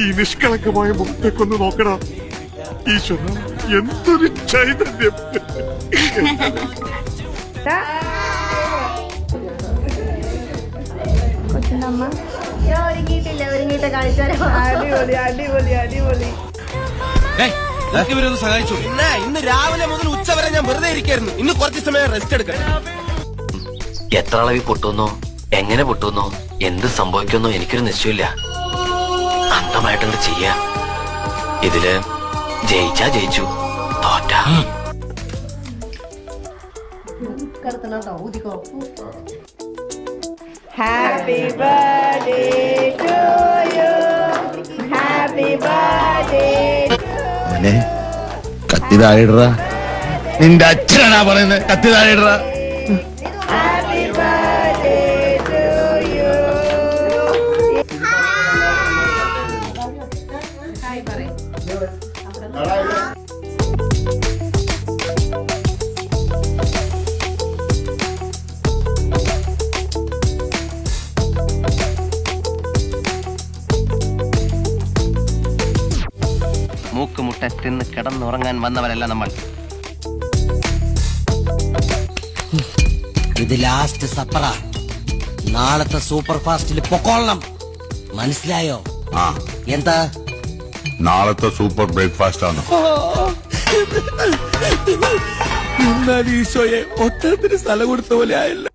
ഈ നിഷ്കളങ്കമായ മുഖത്തേക്കൊന്ന് നോക്കടാ. ഈശ്വര, എന്തൊരു ചൈതന്യം. കൊച്ചിനമ്മ ഒരുങ്ങിയിട്ട് കാണിച്ചാലോ. അടിപൊളി അടിപൊളി അടിപൊളി. ഇവരൊന്ന് സഹായിച്ചു. ഇന്ന് രാവിലെ മുതൽ ഉച്ച വരെ ഞാൻ വെറുതെ ഇരിക്കായിരുന്നു. ഇന്ന് കുറച്ച് സമയം റെസ്റ്റ് എടുക്കണം. എത്ര അളവിൽ പൊട്ടുന്നോ, എങ്ങനെ പൊട്ടുന്നോ, എന്ത് സംഭവിക്കുന്നോ എനിക്കൊരു നിശ്ചയമില്ല. അന്തമായിട്ടങ്ങ് ചെയ്യാ. ഇതില് ജയിച്ചാ ജയിച്ചു, തോറ്റാ happy birthday to you. Happy birthday. കത്തി താഴെയിട. നിന്റെ അച്ഛനാ പറയുന്നത്, കത്തി താഴെയിട. Happy birthday to you. Hi പറയ്. മൂക്കുമുട്ട തിന്ന് കിടന്നുറങ്ങാൻ വന്നവരല്ല നമ്മൾ. ഇത് ലാസ്റ്റ് സപ്പറ. നാളത്തെ സൂപ്പർ ഫാസ്റ്റിൽ പൊക്കോളണം. മനസ്സിലായോ? എന്താ നാളത്തെ സൂപ്പർ ബ്രേക്ക്ഫാസ്റ്റ് ആണ്. എന്നാൽ ഈശോയെ ഒട്ടത്തിന് സ്ഥലം കൊടുത്ത പോലെ ആയല്ലോ.